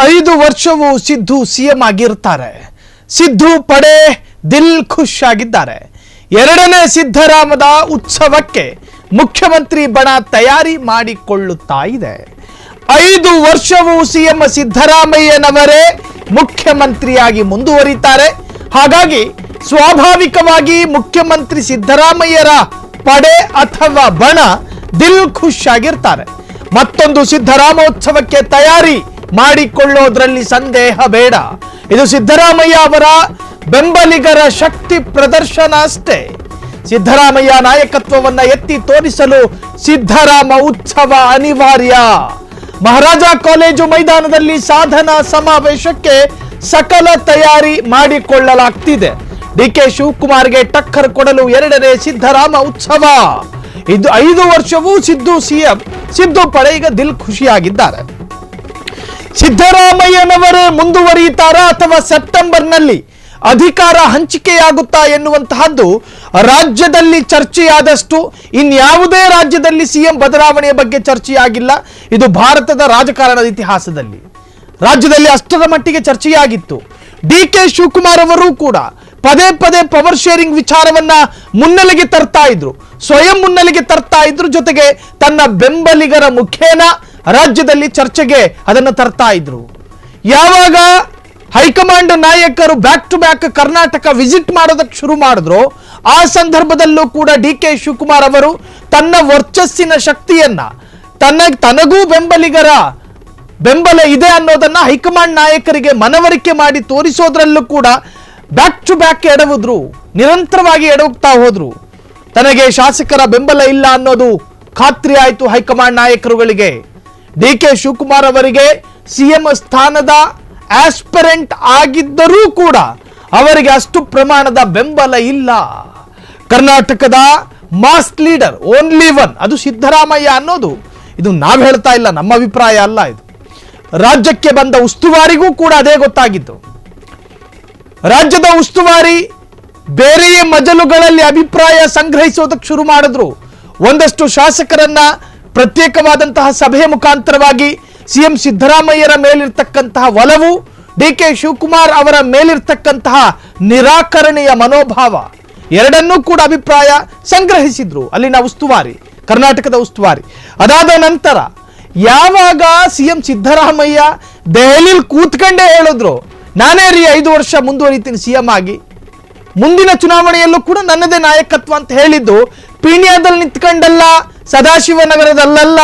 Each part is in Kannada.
5 ವರ್ಷವೂ ಸಿದ್ದು ಸಿಎಂ ಆಗಿರ್ತಾರೆ. ಸಿದ್ದು ಪಡೆ ದಿಲ್ ಖುಷ್ ಆಗಿದ್ದಾರೆ. 2ನೇ ಸಿದ್ದರಾಮದ ಉತ್ಸವಕ್ಕೆ ಮುಖ್ಯಮಂತ್ರಿ ಬಣ ತಯಾರಿ ಮಾಡಿಕೊಳ್ಳುತ್ತಾ ಇದೆ. 5 ವರ್ಷವೂ ಸಿಎಂ ಸಿದ್ದರಾಮಯ್ಯನವರೇ ಮುಖ್ಯಮಂತ್ರಿಯಾಗಿ ಮುಂದುವರಿತಾರೆ. ಹಾಗಾಗಿ ಸ್ವಾಭಾವಿಕವಾಗಿ ಮುಖ್ಯಮಂತ್ರಿ ಸಿದ್ದರಾಮಯ್ಯರ ಪಡೆ ಅಥವಾ ಬಣ ದಿಲ್ ಖುಷ್ ಆಗಿರ್ತಾರೆ. ಮತ್ತೊಂದು ಸಿದ್ದರಾಮೋತ್ಸವಕ್ಕೆ ತಯಾರಿ ಮಾಡಿಕೊಳ್ಳೋದ್ರಲ್ಲಿ ಸಂದೇಹ ಬೇಡ. ಇದು ಸಿದ್ದರಾಮಯ್ಯ ಅವರ ಬೆಂಬಲಿಗರ ಶಕ್ತಿ ಪ್ರದರ್ಶನ ಅಷ್ಟೇ. ಸಿದ್ದರಾಮಯ್ಯ ನಾಯಕತ್ವವನ್ನ ಎತ್ತಿ ತೋರಿಸಲು ಸಿದ್ದರಾಮ ಉತ್ಸವ ಅನಿವಾರ್ಯ. ಮಹಾರಾಜ ಕಾಲೇಜು ಮೈದಾನದಲ್ಲಿ ಸಾಧನಾ ಸಮಾವೇಶಕ್ಕೆ ಸಕಲ ತಯಾರಿ ಮಾಡಿಕೊಳ್ಳಲಾಗ್ತಿದೆ. ಡಿಕೆ ಶಿವಕುಮಾರ್ಗೆ ಟಕ್ಕರ್ ಕೊಡಲು 2ನೇ ಸಿದ್ದರಾಮ ಉತ್ಸವ. ಇದು 5 ವರ್ಷವೂ ಸಿದ್ದು ಸಿಎಂ, ಸಿದ್ದು ಪಡೆ ಈಗ ದಿಲ್ ಖುಷಿಯಾಗಿದ್ದಾರೆ. ಸಿದ್ದರಾಮಯ್ಯನವರೇ ಮುಂದುವರಿಯುತ್ತಾರಾ ಅಥವಾ ಸೆಪ್ಟೆಂಬರ್ನಲ್ಲಿ ಅಧಿಕಾರ ಹಂಚಿಕೆಯಾಗುತ್ತಾ ಎನ್ನುವಂತಹದ್ದು ರಾಜ್ಯದಲ್ಲಿ ಚರ್ಚೆಯಾದಷ್ಟು ಇನ್ಯಾವುದೇ ರಾಜ್ಯದಲ್ಲಿ ಸಿಎಂ ಬದಲಾವಣೆಯ ಬಗ್ಗೆ ಚರ್ಚೆಯಾಗಿಲ್ಲ. ಇದು ಭಾರತದ ರಾಜಕಾರಣದ ಇತಿಹಾಸದಲ್ಲಿ ರಾಜ್ಯದಲ್ಲಿ ಅಷ್ಟರ ಮಟ್ಟಿಗೆ ಚರ್ಚೆಯಾಗಿತ್ತು. ಡಿಕೆ ಶಿವಕುಮಾರ್ ಅವರು ಕೂಡ ಪದೇ ಪದೇ ಪವರ್ ಶೇರಿಂಗ್ ವಿಚಾರವನ್ನ ಮುನ್ನೆಲೆಗೆ ತರ್ತಾ ಇದ್ರು, ಸ್ವಯಂ ಮುನ್ನೆಲೆಗೆ ತರ್ತಾ ಇದ್ರು. ಜೊತೆಗೆ ತನ್ನ ಬೆಂಬಲಿಗರ ಮುಖೇನ ರಾಜ್ಯದಲ್ಲಿ ಚರ್ಚೆಗೆ ಅದನ್ನು ತರ್ತಾ ಇದ್ರು. ಯಾವಾಗ ಹೈಕಮಾಂಡ್ ನಾಯಕರು back to back Karnataka visit ಮಾಡೋದಕ್ಕೆ ಶುರು ಮಾಡಿದ್ರು, ಆ ಸಂದರ್ಭದಲ್ಲೂ ಕೂಡ ಡಿಕೆ ಶಿವಕುಮಾರ್ ಅವರು ತನ್ನ ವರ್ಚಸ್ಸಿನ ಶಕ್ತಿಯನ್ನ ತನಗೂ ಬೆಂಬಲಿಗರ ಬೆಂಬಲ ಇದೆ ಅನ್ನೋದನ್ನ ಹೈಕಮಾಂಡ್ ನಾಯಕರಿಗೆ ಮನವರಿಕೆ ಮಾಡಿ ತೋರಿಸೋದ್ರಲ್ಲೂ ಕೂಡ ಬ್ಯಾಕ್ ಟು ಬ್ಯಾಕ್ ಎಡವಿದ್ರು, ನಿರಂತರವಾಗಿ ಎಡವುತ್ತಾ ಹೋದ್ರು. ತನಗೆ ಶಾಸಕರ ಬೆಂಬಲ ಇಲ್ಲ ಅನ್ನೋದು ಖಾತ್ರಿ ಆಯಿತು ಹೈಕಮಾಂಡ್ ನಾಯಕರುಗಳಿಗೆ. ಡಿಕೆ ಶಿವಕುಮಾರ್ ಅವರಿಗೆ ಸಿಎಂ ಸ್ಥಾನದ ಆಸ್ಪಿರೆಂಟ್ ಆಗಿದ್ದರೂ ಕೂಡ ಅವರಿಗೆ ಅಷ್ಟು ಪ್ರಮಾಣದ ಬೆಂಬಲ ಇಲ್ಲ. ಕರ್ನಾಟಕದ ಮಾಸ್ ಲೀಡರ್ ಓನ್ಲಿ ಒನ್ ಅದು ಸಿದ್ದರಾಮಯ್ಯ ಅನ್ನೋದು ಇದು ನಾವು ಹೇಳ್ತಾ ಇಲ್ಲ, ನಮ್ಮ ಅಭಿಪ್ರಾಯ ಅಲ್ಲ. ಇದು ರಾಜ್ಯಕ್ಕೆ ಬಂದ ಉಸ್ತುವಾರಿಗೂ ಕೂಡ ಅದೇ ಗೊತ್ತಾಗಿತ್ತು. ರಾಜ್ಯದ ಉಸ್ತುವಾರಿ ಬೇರೆಯೇ ಮಜಲುಗಳಲ್ಲಿ ಅಭಿಪ್ರಾಯ ಸಂಗ್ರಹಿಸೋದಕ್ಕೆ ಶುರು ಮಾಡಿದ್ರು. ಒಂದಷ್ಟು ಶಾಸಕರನ್ನ ಪ್ರತ್ಯೇಕವಾದಂತಹ ಸಭೆಯ ಮುಖಾಂತರವಾಗಿ ಸಿಎಂ ಸಿದ್ದರಾಮಯ್ಯರ ಮೇಲಿರ್ತಕ್ಕಂತಹ ಒಲವು, ಡಿಕೆ ಶಿವಕುಮಾರ್ ಅವರ ಮೇಲಿರ್ತಕ್ಕಂತಹ ನಿರಾಕರಣೆಯ ಮನೋಭಾವ, ಎರಡನ್ನೂ ಕೂಡ ಅಭಿಪ್ರಾಯ ಸಂಗ್ರಹಿಸಿದ್ರು ಅಲ್ಲಿನ ಉಸ್ತುವಾರಿ, ಕರ್ನಾಟಕದ ಉಸ್ತುವಾರಿ. ಅದಾದ ನಂತರ ಯಾವಾಗ ಸಿಎಂ ಸಿದ್ದರಾಮಯ್ಯ ದೆಹಲಿಯಲ್ಲಿ ಕೂತ್ಕೊಂಡೇ ಹೇಳಿದ್ರು, ನಾನೇ 5 ವರ್ಷ ಮುಂದುವರಿತೀನಿ ಸಿಎಂ ಆಗಿ, ಮುಂದಿನ ಚುನಾವಣೆಯಲ್ಲೂ ಕೂಡ ನನ್ನದೇ ನಾಯಕತ್ವ ಅಂತ ಹೇಳಿದ್ದು ಪೀಣ್ಯದಲ್ಲಿ ನಿಂತ್ಕೊಂಡಲ್ಲ, ಸದಾಶಿವನಗರದಲ್ಲ,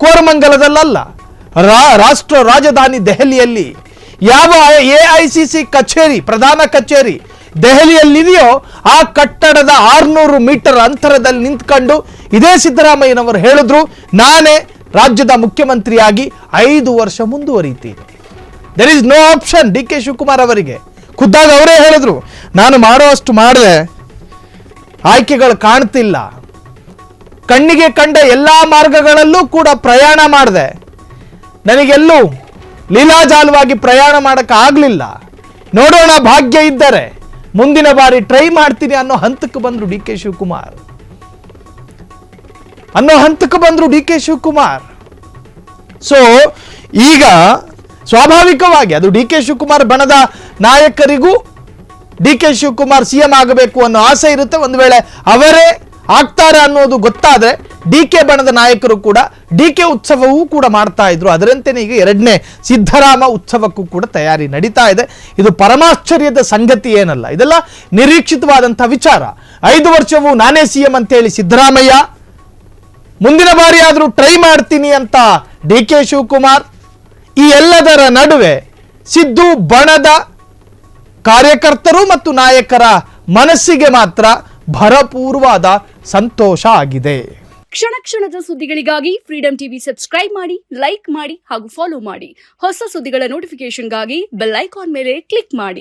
ಕೋರಮಂಗಲದಲ್ಲ, ರಾಷ್ಟ್ರ ರಾಜಧಾನಿ ದೆಹಲಿಯಲ್ಲಿ ಯಾವ AICC ಕಚೇರಿ, ಪ್ರಧಾನ ಕಚೇರಿ ದೆಹಲಿಯಲ್ಲಿದೆಯೋ ಆ ಕಟ್ಟಡದ 600 ಮೀಟರ್ ಅಂತರದಲ್ಲಿ ನಿಂತ್ಕೊಂಡು ಇದೇ ಸಿದ್ದರಾಮಯ್ಯನವರು ಹೇಳಿದ್ರು, ನಾನೇ ರಾಜ್ಯದ ಮುಖ್ಯಮಂತ್ರಿಯಾಗಿ 5 ವರ್ಷ ಮುಂದುವರಿತೀನಿ. There is no option. DK Shivakumar ಅವರಿಗೆ ಖುದ್ದಾಗಿ ಅವರೇ ಹೇಳಿದ್ರು, ನಾನು ಮಾಡುವಷ್ಟು ಮಾಡಿದೆ, ಆಯ್ಕೆಗಳು ಕಾಣ್ತಿಲ್ಲ, ಕಣ್ಣಿಗೆ ಕಂಡ ಎಲ್ಲಾ ಮಾರ್ಗಗಳಲ್ಲೂ ಕೂಡ ಪ್ರಯಾಣ ಮಾಡಿದೆ, ನನಗೆಲ್ಲೂ ಲೀಲಾಜಾಲವಾಗಿ ಪ್ರಯಾಣ ಮಾಡಕ್ಕೆ ಆಗಲಿಲ್ಲ, ನೋಡೋಣ ಭಾಗ್ಯ ಇದ್ದರೆ ಮುಂದಿನ ಬಾರಿ ಟ್ರೈ ಮಾಡ್ತೀನಿ ಅನ್ನೋ ಹಂತಕ್ಕೆ ಬಂದ್ರು DK Shivakumar. DK Shivakumar. So ಈಗ ಸ್ವಾಭಾವಿಕವಾಗಿ ಅದು ಡಿಕೆ ಶಿವಕುಮಾರ್ ಬಣದ ನಾಯಕರಿಗೂ ಡಿಕೆ ಶಿವಕುಮಾರ್ ಸಿಎಂ ಆಗಬೇಕು ಅನ್ನೋ ಆಸೆ ಇರುತ್ತೆ. ಒಂದು ವೇಳೆ ಅವರೇ ಆಗ್ತಾರೆ ಅನ್ನೋದು ಗೊತ್ತಾದ್ರೆ ಡಿಕೆ ಬಣದ ನಾಯಕರು ಕೂಡ ಡಿಕೆ ಉತ್ಸವವೂ ಕೂಡ ಮಾಡ್ತಾ ಇದ್ರು. ಅದರಂತೆಯೇ ಈಗ 2ನೇ ಸಿದ್ದರಾಮ ಉತ್ಸವಕ್ಕೂ ಕೂಡ ತಯಾರಿ ನಡೀತಾ ಇದೆ. ಇದು ಪರಮಾಶ್ಚರ್ಯದ ಸಂಗತಿ ಏನಲ್ಲ, ಇದೆಲ್ಲ ನಿರೀಕ್ಷಿತವಾದಂತಹ ವಿಚಾರ. 5 ವರ್ಷವೂ ನಾನೇ ಸಿಎಂ ಅಂತೇಳಿ ಸಿದ್ದರಾಮಯ್ಯ, ಮುಂದಿನ ಬಾರಿ ಆದರೂ ಟ್ರೈ ಮಾಡ್ತೀನಿ ಅಂತ ಡಿಕೆ ಶಿವಕುಮಾರ್. ಈ ಎಲ್ಲದರ ನಡುವೆ ಸಿದ್ದು ಬಣದ ಕಾರ್ಯಕರ್ತರು ಮತ್ತು ನಾಯಕರ ಮನಸ್ಸಿಗೆ ಮಾತ್ರ ಭರಪೂರ್ವವಾದ ಸಂತೋಷ ಆಗಿದೆ. ಕ್ಷಣ ಕ್ಷಣದ ಸುದ್ದಿಗಳಿಗಾಗಿ ಫ್ರೀಡಂ ಟಿವಿ ಸಬ್ಸ್ಕ್ರೈಬ್ ಮಾಡಿ, ಲೈಕ್ ಮಾಡಿ ಹಾಗೂ ಫಾಲೋ ಮಾಡಿ. ಹೊಸ ಸುದ್ದಿಗಳ ನೋಟಿಫಿಕೇಶನ್ಗಾಗಿ ಬೆಲ್ ಐಕಾನ್ ಮೇಲೆ ಕ್ಲಿಕ್ ಮಾಡಿ.